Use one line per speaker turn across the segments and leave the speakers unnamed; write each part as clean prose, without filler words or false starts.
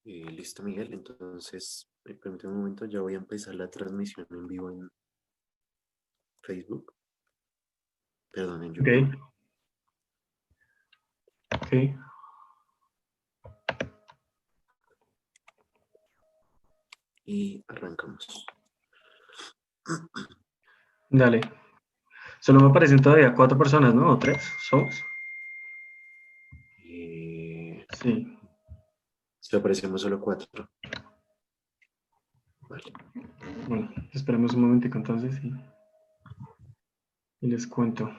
Listo, Miguel. Entonces, permíteme un momento, ya voy a empezar la transmisión en vivo en Facebook. Perdón, en
Ok.
YouTube.
Ok.
Y arrancamos.
Dale. Solo me aparecen todavía 4 personas, ¿no? ¿O 3? ¿Somos? Sí.
Si aparecemos solo 4. Vale.
Bueno, esperemos un momentico entonces y les cuento.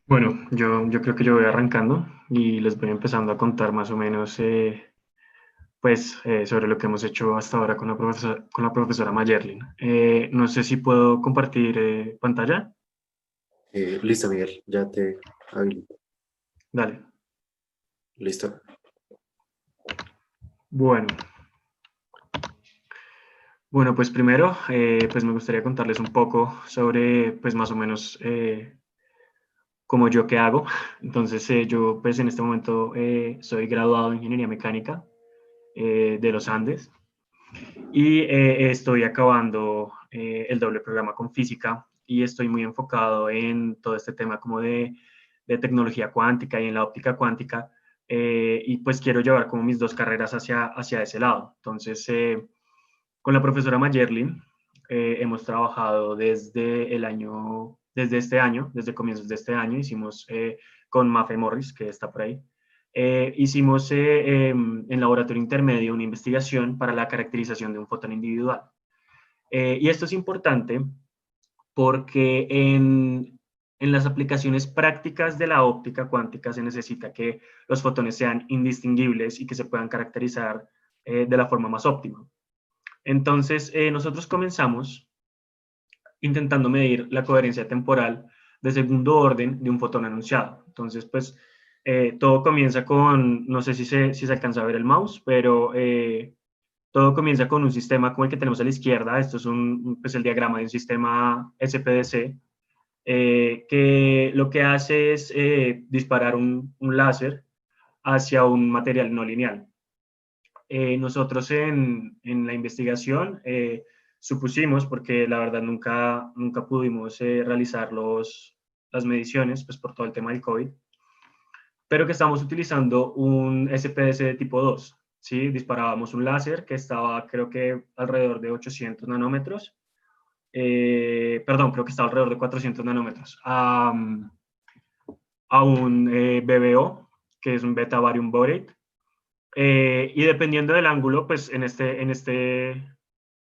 Bueno, yo creo que yo voy arrancando y les voy empezando a contar más o menos sobre lo que hemos hecho hasta ahora con la profesora Mayerlin. No sé si puedo compartir pantalla.
Listo, Miguel. Ya te habilito.
Dale.
Listo.
Bueno, pues primero pues me gustaría contarles un poco sobre pues más o menos como yo qué hago. Entonces yo pues en este momento soy graduado en Ingeniería Mecánica de los Andes y estoy acabando el doble programa con física y estoy muy enfocado en todo este tema como de tecnología cuántica y en la óptica cuántica y pues quiero llevar como mis dos carreras hacia ese lado. Entonces, con la profesora Mayerlin hemos trabajado desde el año desde este año, desde comienzos de este año, hicimos con Mafe Morris, que está por ahí, hicimos en laboratorio intermedio una investigación para la caracterización de un fotón individual. Y esto es importante porque en las aplicaciones prácticas de la óptica cuántica se necesita que los fotones sean indistinguibles y que se puedan caracterizar de la forma más óptima. Entonces, nosotros comenzamos intentando medir la coherencia temporal de segundo orden de un fotón anunciado. Entonces, pues, todo comienza con, no sé si se alcanza a ver el mouse, pero todo comienza con un sistema como el que tenemos a la izquierda. Esto es pues, el diagrama de un sistema SPDC, que lo que hace es disparar un láser hacia un material no lineal. Nosotros en la investigación supusimos, porque la verdad nunca pudimos realizar las mediciones, pues por todo el tema del COVID, pero que estamos utilizando un SPDC de tipo 2, ¿sí? Disparábamos un láser que estaba, creo que, alrededor de 800 nanómetros, perdón, creo que estaba alrededor de 400 nanómetros, a un BBO, que es un beta barium borate, y dependiendo del ángulo, pues en esta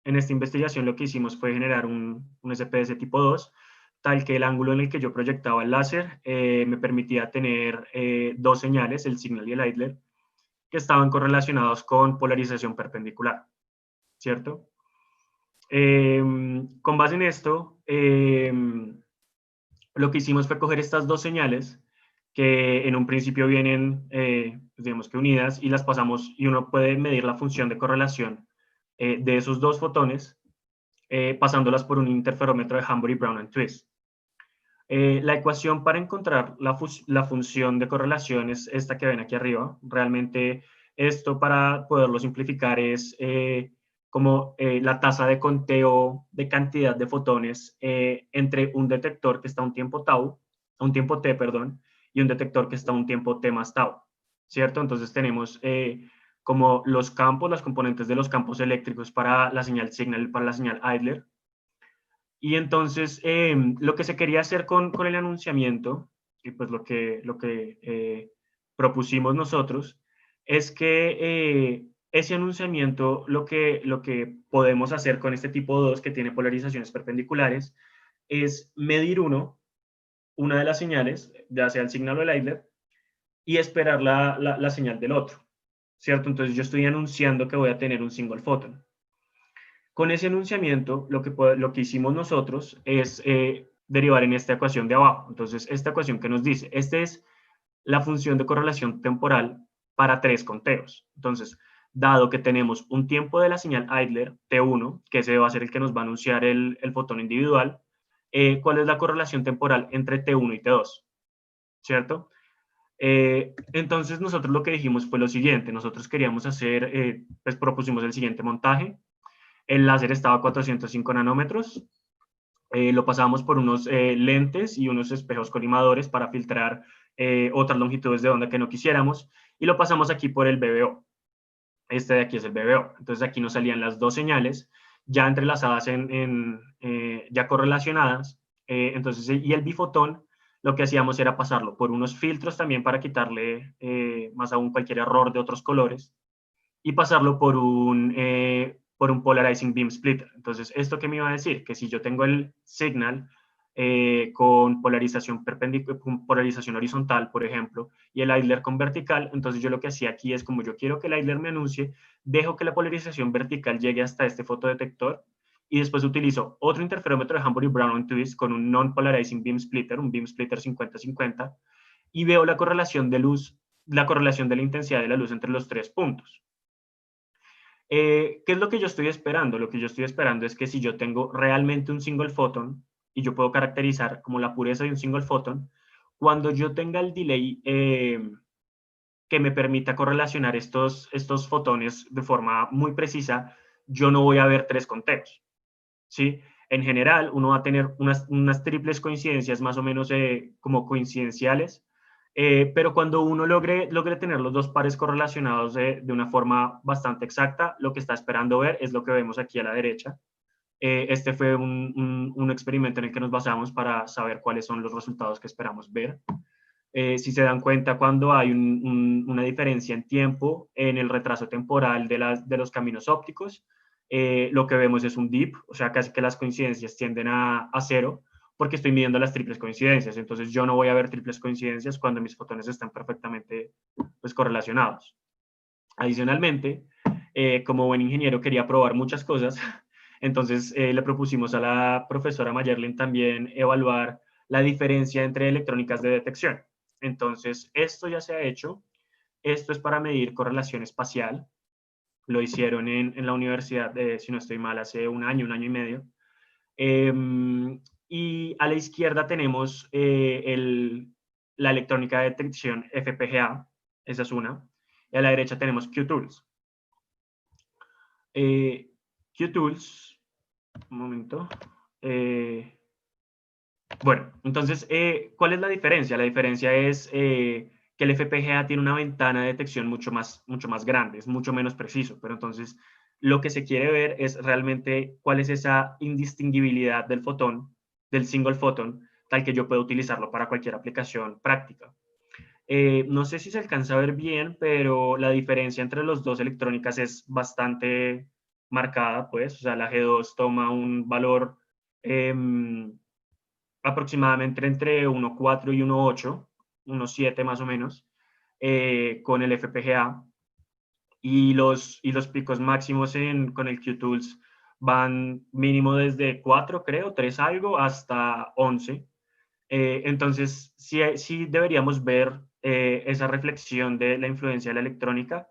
investigación lo que hicimos fue generar un SPS tipo 2, tal que el ángulo en el que yo proyectaba el láser me permitía tener dos señales, el signal y el idler, que estaban correlacionados con polarización perpendicular, ¿cierto? Con base en esto, lo que hicimos fue coger estas dos señales que en un principio vienen, digamos que unidas, y las pasamos, y uno puede medir la función de correlación de esos dos fotones, pasándolas por un interferómetro de Hamburg, Brown and Twist. La ecuación para encontrar la función de correlación es esta que ven aquí arriba. Realmente esto, para poderlo simplificar, es como la tasa de conteo de cantidad de fotones entre un detector que está a un tiempo t, perdón, y un detector que está a un tiempo t más tau, ¿cierto? Entonces tenemos como los campos, las componentes de los campos eléctricos para la señal signal, para la señal idler. Y entonces lo que se quería hacer con el anunciamiento, y pues lo que propusimos nosotros, es que ese anunciamiento, lo que podemos hacer con este tipo 2 que tiene polarizaciones perpendiculares, es medir una de las señales, ya sea el signal o el idler, y esperar la señal del otro, ¿cierto? Entonces yo estoy anunciando que voy a tener un single photon. Con ese anunciamiento, lo que hicimos nosotros es derivar en esta ecuación de abajo. Entonces, esta ecuación que nos dice, esta es la función de correlación temporal para tres conteos. Entonces, dado que tenemos un tiempo de la señal idler, T1, que ese va a ser el que nos va a anunciar el fotón individual, ¿cuál es la correlación temporal entre T1 y T2? ¿Cierto? Entonces, nosotros lo que dijimos fue lo siguiente. Nosotros queríamos hacer, pues propusimos el siguiente montaje. El láser estaba a 405 nanómetros. Lo pasábamos por unos lentes y unos espejos colimadores para filtrar otras longitudes de onda que no quisiéramos. Y lo pasamos aquí por el BBO. Este de aquí es el BBO. Entonces aquí nos salían las dos señales ya entrelazadas, ya correlacionadas. Entonces, y el bifotón, lo que hacíamos era pasarlo por unos filtros también para quitarle más aún cualquier error de otros colores, y pasarlo por un polarizing beam splitter. Entonces, ¿esto qué me iba a decir? Que si yo tengo el signal con polarización perpendicular, con polarización horizontal, por ejemplo, y el idler con vertical, entonces yo lo que hacía aquí es, como yo quiero que el idler me anuncie, dejo que la polarización vertical llegue hasta este fotodetector, y después utilizo otro interferómetro de Hamburg, Brown and Twist con un non-polarizing beam splitter, un beam splitter 50-50, y veo la correlación de luz, la correlación de la intensidad de la luz entre los tres puntos. ¿Qué es lo que yo estoy esperando? Lo que yo estoy esperando es que si yo tengo realmente un single photon, y yo puedo caracterizar como la pureza de un single photon, cuando yo tenga el delay que me permita correlacionar estos fotones de forma muy precisa, yo no voy a ver tres conteos, ¿sí? En general, uno va a tener unas triples coincidencias más o menos como coincidenciales, pero cuando uno logre tener los dos pares correlacionados de una forma bastante exacta, lo que está esperando ver es lo que vemos aquí a la derecha, Este fue un experimento en el que nos basamos para saber cuáles son los resultados que esperamos ver. Si se dan cuenta, cuando hay una diferencia en tiempo en el retraso temporal de los caminos ópticos, lo que vemos es un dip, o sea, casi que las coincidencias tienden a cero, porque estoy midiendo las triples coincidencias. Entonces yo no voy a ver triples coincidencias cuando mis fotones están perfectamente, pues, correlacionados. Adicionalmente, como buen ingeniero quería probar muchas cosas, entonces le propusimos a la profesora Mayerlin también evaluar la diferencia entre electrónicas de detección. Entonces, esto ya se ha hecho. Esto es para medir correlación espacial. Lo hicieron en la universidad, si no estoy mal, hace un año y medio. Y a la izquierda tenemos la electrónica de detección FPGA, esa es una. Y a la derecha tenemos QTools. QTools, un momento. Bueno, entonces, ¿cuál es la diferencia? La diferencia es que el FPGA tiene una ventana de detección mucho más grande, es mucho menos preciso, pero entonces lo que se quiere ver es realmente cuál es esa indistinguibilidad del fotón, del single photon, tal que yo pueda utilizarlo para cualquier aplicación práctica. No sé si se alcanza a ver bien, pero la diferencia entre los dos electrónicas es bastante marcada, pues, o sea, la G2 toma un valor eh, aproximadamente entre 1.4 y 1.8, 1.7 más o menos, con el FPGA, y los picos máximos con el QTools van mínimo desde 4, creo, 3 algo, hasta 11. Entonces, sí deberíamos ver esa reflexión de la influencia de la electrónica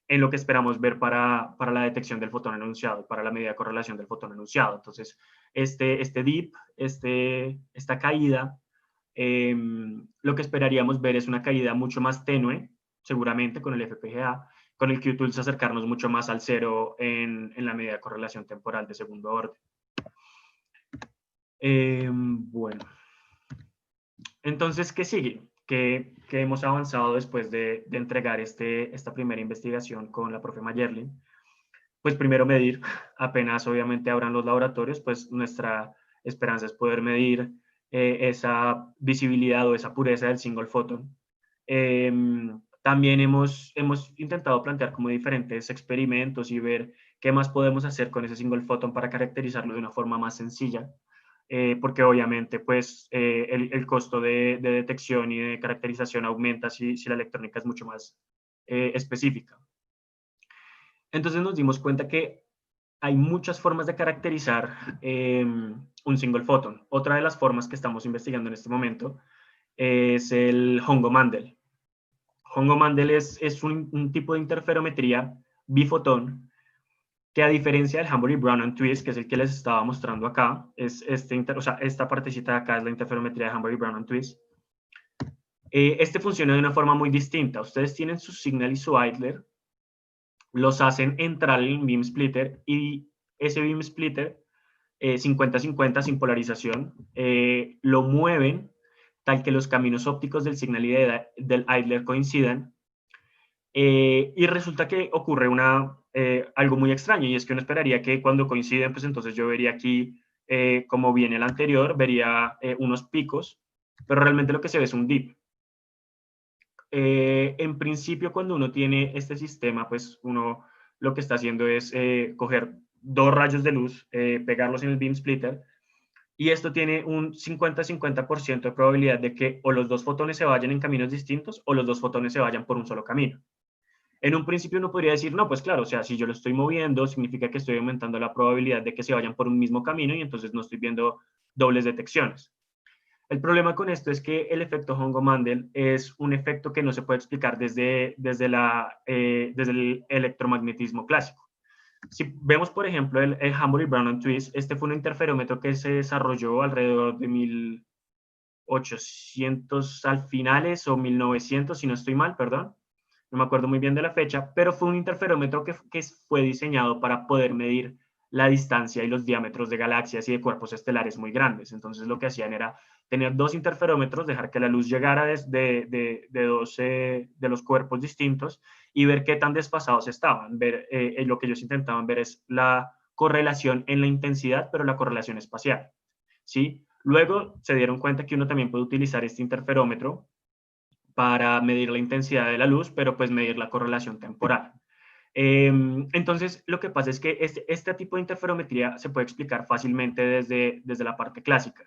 en lo que esperamos ver para la detección del fotón enunciado, para la medida de correlación del fotón enunciado. Entonces, este dip, esta caída, lo que esperaríamos ver es una caída mucho más tenue, seguramente con el FPGA, con el QTools acercarnos mucho más al cero en la medida de correlación temporal de segundo orden. Bueno, entonces, ¿qué sigue? ¿Qué hemos avanzado después de entregar esta primera investigación con la profe Mayerlin? Pues primero medir, apenas obviamente abran los laboratorios, pues nuestra esperanza es poder medir esa visibilidad o esa pureza del single photon. También hemos intentado plantear como diferentes experimentos y ver qué más podemos hacer con ese single photon para caracterizarlo de una forma más sencilla, porque obviamente pues el costo de detección y de caracterización aumenta si la electrónica es mucho más específica. Entonces nos dimos cuenta que hay muchas formas de caracterizar un single photon. Otra de las formas que estamos investigando en este momento es el Hongo Mandel. Hongo Mandel es un tipo de interferometría bifotón que, a diferencia del Hamburg, Brown and Twist, que es el que les estaba mostrando acá, o sea, esta partecita de acá es la interferometría de Hamburg, Brown and Twist. Este funciona de una forma muy distinta. Ustedes tienen su signal y su idler, los hacen entrar en el beam splitter, y ese beam splitter 50-50 sin polarización, lo mueven tal que los caminos ópticos del signal y del idler coincidan, y resulta que ocurre algo muy extraño, y es que uno esperaría que cuando coinciden, pues entonces yo vería aquí, como viene el anterior, vería unos picos, pero realmente lo que se ve es un dip. En principio, cuando uno tiene este sistema, pues uno lo que está haciendo es coger dos rayos de luz, pegarlos en el beam splitter, y esto tiene un 50-50% de probabilidad de que o los dos fotones se vayan en caminos distintos o los dos fotones se vayan por un solo camino. En un principio uno podría decir, no, pues claro, o sea, si yo lo estoy moviendo, significa que estoy aumentando la probabilidad de que se vayan por un mismo camino, y entonces no estoy viendo dobles detecciones. El problema con esto es que el efecto Hongo-Mandel es un efecto que no se puede explicar desde el electromagnetismo clásico. Si vemos, por ejemplo, el Hamburg, Brown and Twist, este fue un interferómetro que se desarrolló alrededor de 1800 al finales, o 1900, si no estoy mal, perdón. No me acuerdo muy bien de la fecha, pero fue un interferómetro que fue diseñado para poder medir la distancia y los diámetros de galaxias y de cuerpos estelares muy grandes. Entonces lo que hacían era tener dos interferómetros, dejar que la luz llegara de los cuerpos distintos y ver qué tan desfasados estaban. Lo que ellos intentaban ver es la correlación en la intensidad, pero la correlación espacial, ¿sí? Luego se dieron cuenta que uno también puede utilizar este interferómetro para medir la intensidad de la luz, pero pues medir la correlación temporal. Entonces, lo que pasa es que este tipo de interferometría se puede explicar fácilmente desde la parte clásica.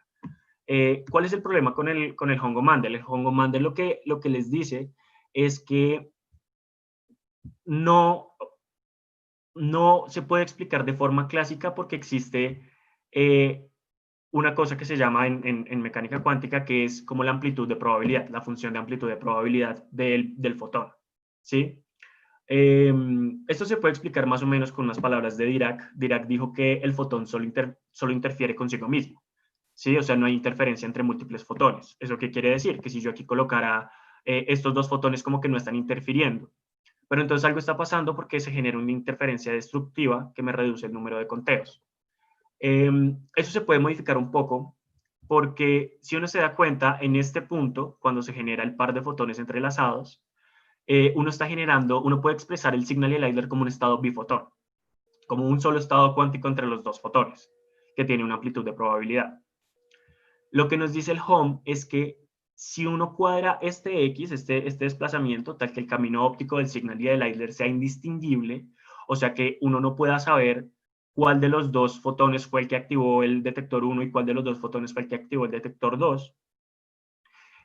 ¿Cuál es el problema con el Hongo Mandel? El Hongo Mandel lo que les dice es que no, no se puede explicar de forma clásica porque existe una cosa que se llama en mecánica cuántica, que es como la amplitud de probabilidad, la función de amplitud de probabilidad del fotón, ¿sí? Esto se puede explicar más o menos con unas palabras de Dirac. Dirac dijo que el fotón solo interfiere consigo mismo, ¿sí? O sea, no hay interferencia entre múltiples fotones. ¿Eso qué quiere decir? Que si yo aquí colocara estos dos fotones como que no están interfiriendo. Pero entonces algo está pasando porque se genera una interferencia destructiva que me reduce el número de conteos. Eso se puede modificar un poco porque si uno se da cuenta, en este punto, cuando se genera el par de fotones entrelazados, uno puede expresar el Signal y el Eisler como un estado bifotón, como un solo estado cuántico entre los dos fotones, que tiene una amplitud de probabilidad. Lo que nos dice el Hom es que si uno cuadra este X, este desplazamiento, tal que el camino óptico del Signal y del Eisler sea indistinguible, o sea que uno no pueda saber cuál de los dos fotones fue el que activó el detector 1 y cuál de los dos fotones fue el que activó el detector 2,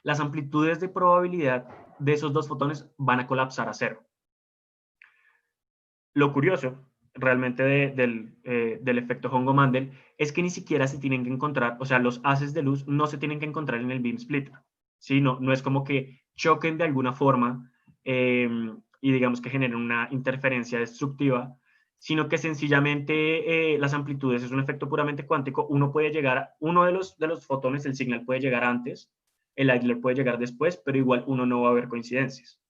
las amplitudes de probabilidad de esos dos fotones van a colapsar a cero. Lo curioso realmente del efecto Hongo-Mandel es que ni siquiera se tienen que encontrar, o sea, los haces de luz no se tienen que encontrar en el beam splitter, ¿sí? No es como que choquen de alguna forma y digamos que generen una interferencia destructiva, sino que sencillamente las amplitudes es un efecto puramente cuántico. Uno de los fotones, el Signal puede llegar antes, el Eisler puede llegar después, pero igual uno no va a ver coincidencias.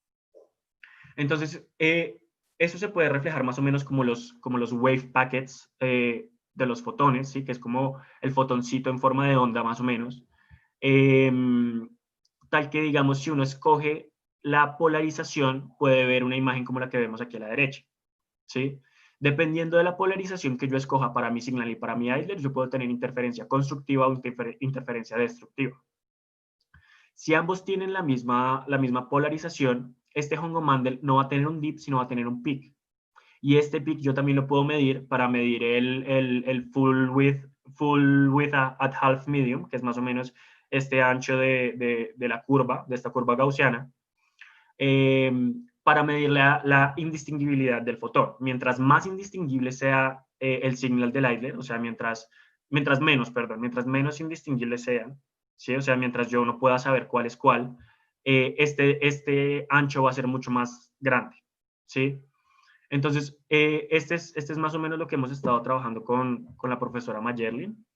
Entonces, eso se puede reflejar más o menos como los wave packets de los fotones, ¿sí? Que es como el fotoncito en forma de onda, más o menos. Eh, Tal que, digamos, si uno escoge la polarización, puede ver una imagen como la que vemos aquí a la derecha, ¿sí? Dependiendo de la polarización que yo escoja para mi Signal y para mi Eisler, yo puedo tener interferencia constructiva o interferencia destructiva. Si ambos tienen la misma polarización, este Hongo Mandel no va a tener un dip, sino va a tener un peak. Y este peak yo también lo puedo medir para medir el full width at half medium, que es más o menos este ancho de la curva, de esta curva gaussiana, para medir la indistinguibilidad del fotón. Mientras más indistinguible sea el Signal del Eisler, o sea, mientras menos indistinguibles sean, ¿sí? O sea, mientras yo no pueda saber cuál es cuál, este ancho va a ser mucho más grande, ¿sí? Entonces, este es más o menos lo que hemos estado trabajando con la profesora Mayerlin.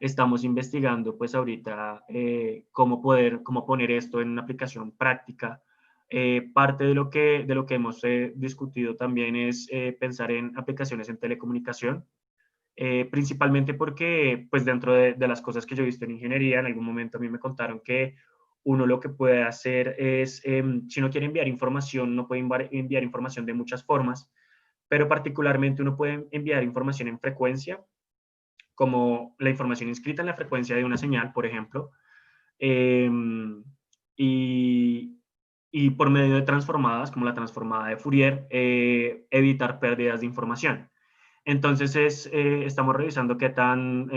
Estamos investigando, pues, ahorita cómo poner esto en una aplicación práctica. Parte de lo que hemos discutido también es pensar en aplicaciones en telecomunicación, principalmente porque, pues, dentro de las cosas que yo he visto en ingeniería, en algún momento a mí me contaron que uno lo que puede hacer es, si uno quiere enviar información, no puede enviar información de muchas formas, pero particularmente uno puede enviar información en frecuencia, como la información inscrita en la frecuencia de una señal, por ejemplo, eh, y, y por medio de transformadas, como la transformada de Fourier, evitar pérdidas de información. Entonces estamos revisando qué tan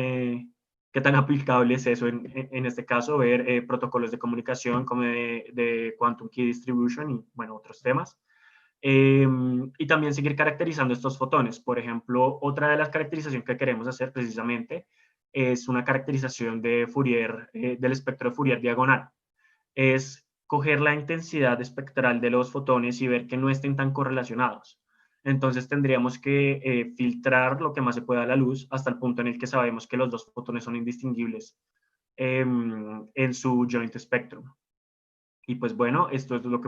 aplicable es eso en este caso, ver protocolos de comunicación como de Quantum Key Distribution y, bueno, otros temas. Y también seguir caracterizando estos fotones. Por ejemplo, otra de las caracterizaciones que queremos hacer precisamente es una caracterización de Fourier, del espectro de Fourier diagonal. Es coger la intensidad espectral de los fotones y ver que no estén tan correlacionados. Entonces tendríamos que filtrar lo que más se pueda a la luz hasta el punto en el que sabemos que los dos fotones son indistinguibles en su joint spectrum. Y pues bueno, esto es lo que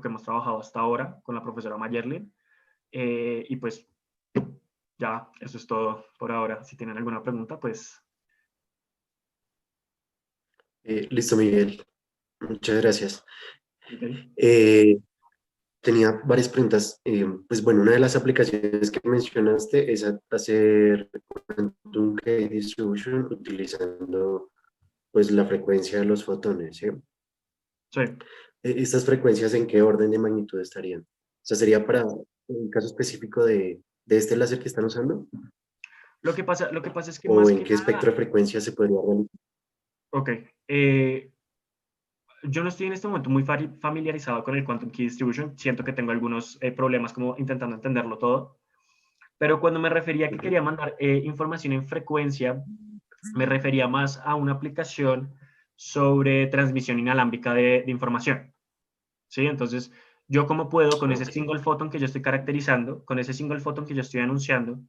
hemos trabajado hasta ahora con la profesora Mayerlin. Y pues ya, eso es todo por ahora. Si tienen alguna pregunta, pues...
Listo, Miguel. Muchas gracias.
Okay.
Eh, tenía varias preguntas. Pues bueno, una de las aplicaciones que mencionaste es hacer Quantum Key Distribution utilizando pues la frecuencia de los fotones, ¿sí?
Sí.
¿Estas frecuencias en qué orden de magnitud estarían? O sea, ¿sería para un caso específico de este láser que están usando?
Lo que pasa es que
¿O
más
en
que
qué espectro
nada,
de frecuencia se podría realizar?
ok, yo no estoy en este momento muy familiarizado con el Quantum Key Distribution, siento que tengo algunos problemas como intentando entenderlo todo, pero cuando me refería a que
Ujú.
quería mandar información en frecuencia, me refería más a una aplicación sobre transmisión inalámbrica de información, ¿sí? Entonces, yo cómo puedo con ese
Ok,
single photon que yo estoy caracterizando, con ese single photon que yo estoy anunciando,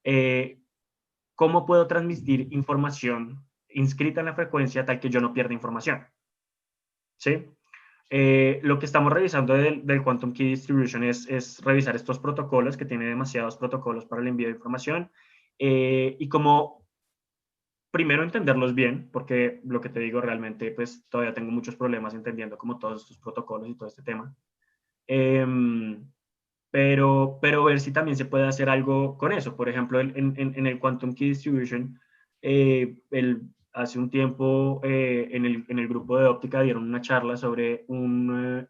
eh, ¿cómo puedo transmitir información inscrita en la frecuencia tal que yo no pierda información? ¿Sí? Lo que estamos revisando del Quantum Key Distribution es revisar estos protocolos, que tiene demasiados protocolos para el envío de información, y como primero entenderlos bien, porque lo que te digo realmente, pues todavía tengo muchos problemas entendiendo como todos estos protocolos y todo este tema. Em, pero ver si también se puede hacer algo con eso. Por ejemplo, en el Quantum Key Distribution, hace un tiempo en el grupo de óptica dieron una charla sobre uno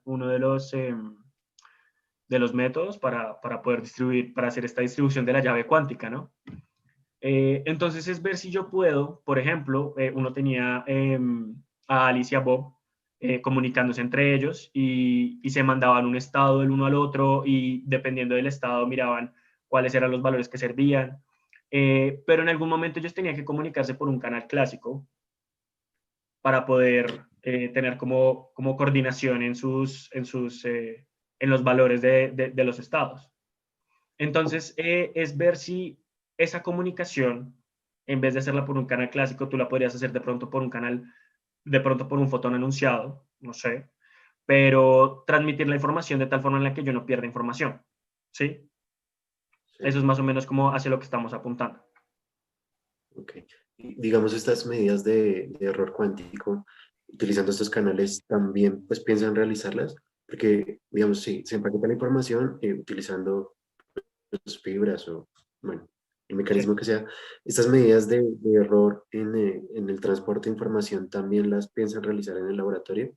de los métodos para poder distribuir, para hacer esta distribución de la llave cuántica, ¿no? Entonces es ver si yo puedo, por ejemplo, uno tenía a Alicia Bob comunicándose entre ellos y se mandaban un estado del uno al otro y dependiendo del estado miraban cuáles eran los valores que servían. Pero en algún momento ellos tenían que comunicarse por un canal clásico para poder tener como coordinación en los valores de los estados. Entonces, es ver si esa comunicación, en vez de hacerla por un canal clásico, tú la podrías hacer de pronto por un canal, de pronto por un fotón anunciado, no sé, pero transmitir la información de tal forma en la que yo no pierda información, ¿sí? Eso
sí,
es más o menos como hacia lo que estamos apuntando.
ok. Y digamos, estas medidas de error cuántico, utilizando estos canales, también pues piensan realizarlas, porque digamos, sí, se empaqueta la información utilizando pues, fibras o, bueno, el
Sí.
mecanismo que sea. Estas medidas de error en el transporte de información también las piensan realizar en el laboratorio.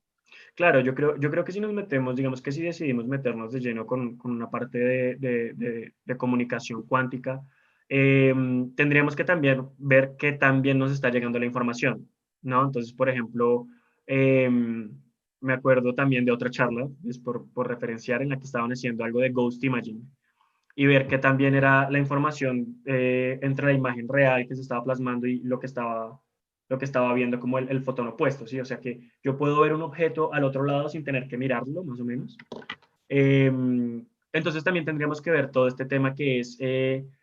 Claro, yo creo que si nos metemos, digamos que si decidimos meternos de lleno con una parte de comunicación cuántica, tendríamos que también ver qué también nos está llegando la información, ¿no? Entonces, por ejemplo, me acuerdo también de otra charla, es por referenciar, en la que estaban haciendo algo de ghost imaging y ver qué también era la información entre la imagen real que se estaba plasmando y lo que estaba viendo como el fotón opuesto, ¿sí? O sea que yo puedo ver un objeto al otro lado sin tener que mirarlo, más o menos. Eh, entonces también tendríamos que ver todo este tema que es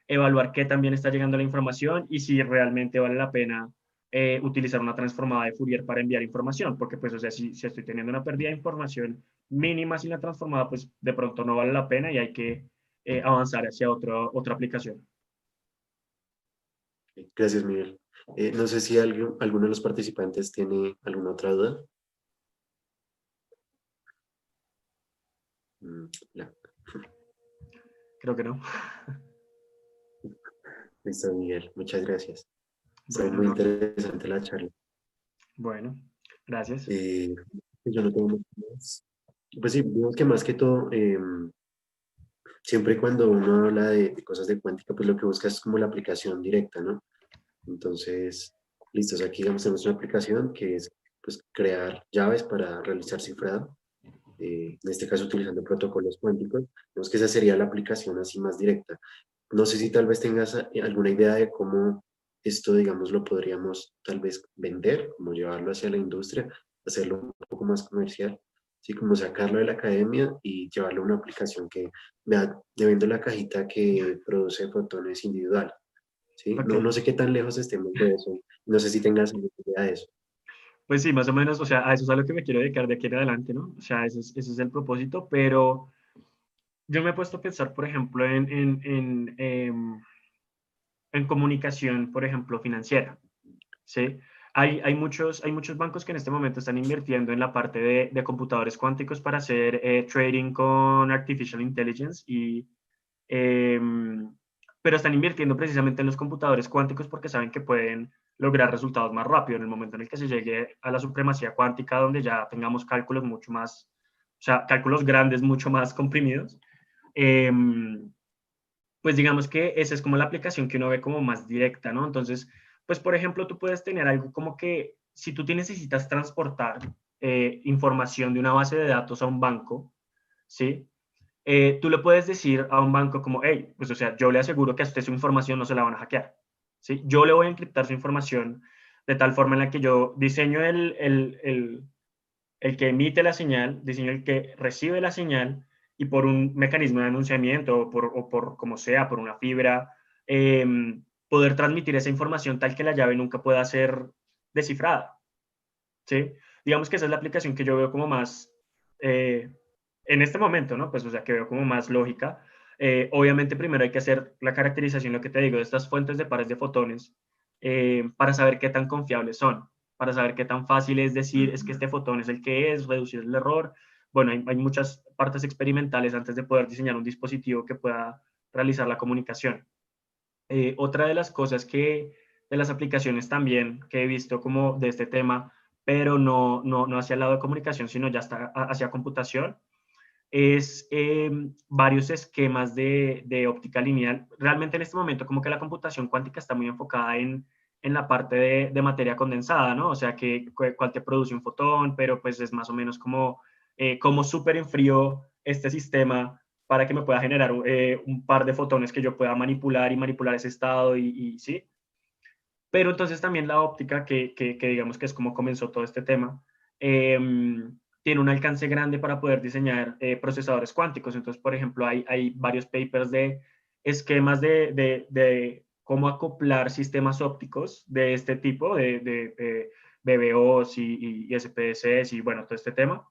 evaluar qué también está llegando la información y si realmente vale la pena utilizar una transformada de Fourier para enviar información, porque pues, o sea, si estoy teniendo una pérdida de información mínima sin la transformada, pues de pronto no vale la pena y hay que avanzar hacia otra aplicación.
Gracias, Miguel. No sé si alguno de los participantes tiene alguna otra duda. No.
Creo que no.
Listo, Miguel. Muchas gracias. Fue
Bueno,
muy
no.
interesante la charla.
Bueno, gracias.
Eh, yo no tengo mucho más. Pues sí, digamos que más que todo, siempre cuando uno habla de cosas de cuántica, pues lo que busca es como la aplicación directa, ¿no? Entonces, listos, aquí digamos tenemos una aplicación que es pues crear llaves para realizar cifrado, en este caso utilizando protocolos cuánticos. Digamos que esa sería la aplicación así más directa. No sé si tal vez tengas alguna idea de cómo esto, digamos, lo podríamos tal vez vender, como llevarlo hacia la industria, hacerlo un poco más comercial, así como sacarlo de la academia y llevarlo a una aplicación que vea, le vendo la cajita que produce fotones individual, ¿sí?
Ok.
No sé qué tan lejos estemos de eso, no sé si tengas alguna idea de eso.
Pues sí, más o menos, o sea, a eso es a lo que me quiero dedicar de aquí en adelante, ¿no? O sea, ese es el propósito, pero yo me he puesto a pensar, por ejemplo, en comunicación, por ejemplo, financiera, ¿sí? hay muchos bancos que en este momento están invirtiendo en la parte de computadores cuánticos para hacer trading con Artificial Intelligence, pero están invirtiendo precisamente en los computadores cuánticos porque saben que pueden lograr resultados más rápido en el momento en el que se llegue a la supremacía cuántica, donde ya tengamos cálculos mucho más, o sea, cálculos grandes mucho más comprimidos. Eh, pues digamos que esa es como la aplicación que uno ve como más directa, ¿no? Entonces, pues por ejemplo, tú puedes tener algo como que si tú necesitas transportar información de una base de datos a un banco, ¿sí? Tú le puedes decir a un banco como, hey, pues o sea, yo le aseguro que a usted su información no se la van a hackear, ¿sí? Yo le voy a encriptar su información de tal forma en la que yo diseño el que emite la señal, diseño el que recibe la señal, y por un mecanismo de anunciamiento o por como sea, por una fibra, eh, poder transmitir esa información tal que la llave nunca pueda ser descifrada, ¿sí? Digamos que esa es la aplicación que yo veo como más, eh, en este momento, ¿no? Pues, o sea, que veo como más lógica. Obviamente, primero hay que hacer la caracterización, lo que te digo, de estas fuentes de pares de fotones, para saber qué tan confiables son, para saber qué tan fácil es decir, es que este fotón es el que es, reducir el error. Bueno, hay muchas partes experimentales antes de poder diseñar un dispositivo que pueda realizar la comunicación. Otra de las cosas de las aplicaciones también que he visto como de este tema, pero no hacia el lado de comunicación, sino ya está hacia computación, es varios esquemas de óptica lineal. Realmente en este momento como que la computación cuántica está muy enfocada en la parte de materia condensada, ¿no? O sea, cuál te produce un fotón, pero pues es más o menos como cómo súper enfrío este sistema para que me pueda generar un par de fotones que yo pueda manipular y manipular ese estado sí. Pero entonces también la óptica, que digamos que es como comenzó todo este tema, eh, tiene un alcance grande para poder diseñar procesadores cuánticos. Entonces, por ejemplo, hay varios papers de esquemas de cómo acoplar sistemas ópticos de este tipo, de BBOs y SPDCs y bueno, todo este tema,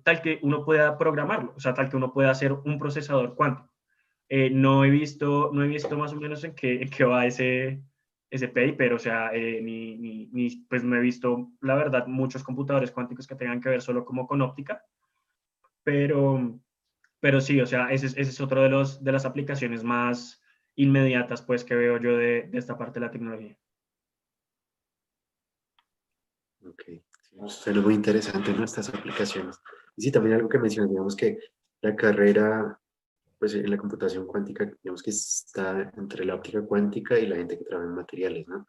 tal que uno pueda programarlo, o sea, tal que uno pueda hacer un procesador cuántico. No he visto más o menos en qué va ese paper, o sea, pues no he visto, la verdad, muchos computadores cuánticos que tengan que ver solo como con óptica, pero, pero sí, o sea, ese es otro de las aplicaciones más inmediatas, pues, que veo yo de esta parte de la tecnología.
Ok, sí, suena muy interesante, ¿no? Estas aplicaciones. Y sí, también algo que mencionas, digamos que la carrera, pues en la computación cuántica, digamos que está entre la óptica cuántica y la gente que trabaja en materiales, ¿no?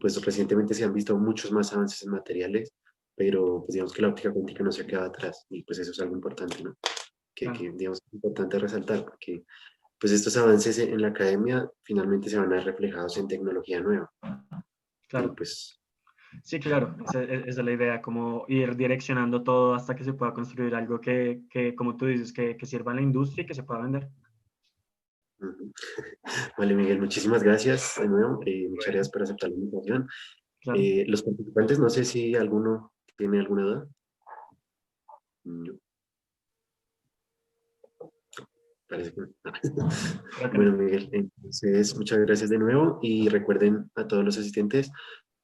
Pues recientemente se han visto muchos más avances en materiales, pero pues digamos que la óptica cuántica no se ha quedado atrás y pues eso es algo importante, ¿no?
Claro,
Digamos es importante resaltar porque pues estos avances en la academia finalmente se van a ver reflejados en tecnología nueva y
claro.
pues
Sí, claro, esa es la idea, como ir direccionando todo hasta que se pueda construir algo como tú dices, que sirva en la industria y que se pueda vender.
ujú. Vale, Miguel, muchísimas gracias de nuevo, muchas
Bueno,
gracias por aceptar la invitación.
claro.
Los participantes, no sé si alguno tiene alguna duda. No, parece que no.
Creo que
Bueno,
no.
Miguel, entonces muchas gracias de nuevo y recuerden a todos los asistentes,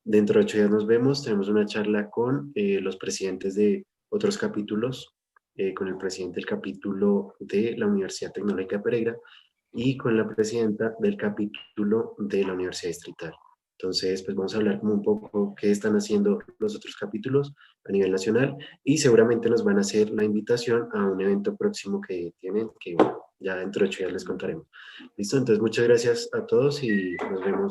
dentro de 8 días nos vemos, tenemos una charla con los presidentes de otros capítulos, con el presidente del capítulo de la Universidad Tecnológica de Pereira y con la presidenta del capítulo de la Universidad Distrital. Entonces, pues vamos a hablar como un poco qué están haciendo los otros capítulos a nivel nacional y seguramente nos van a hacer la invitación a un evento próximo que tienen, que bueno, ya dentro de 8 días les contaremos. Listo, entonces muchas gracias a todos y nos vemos.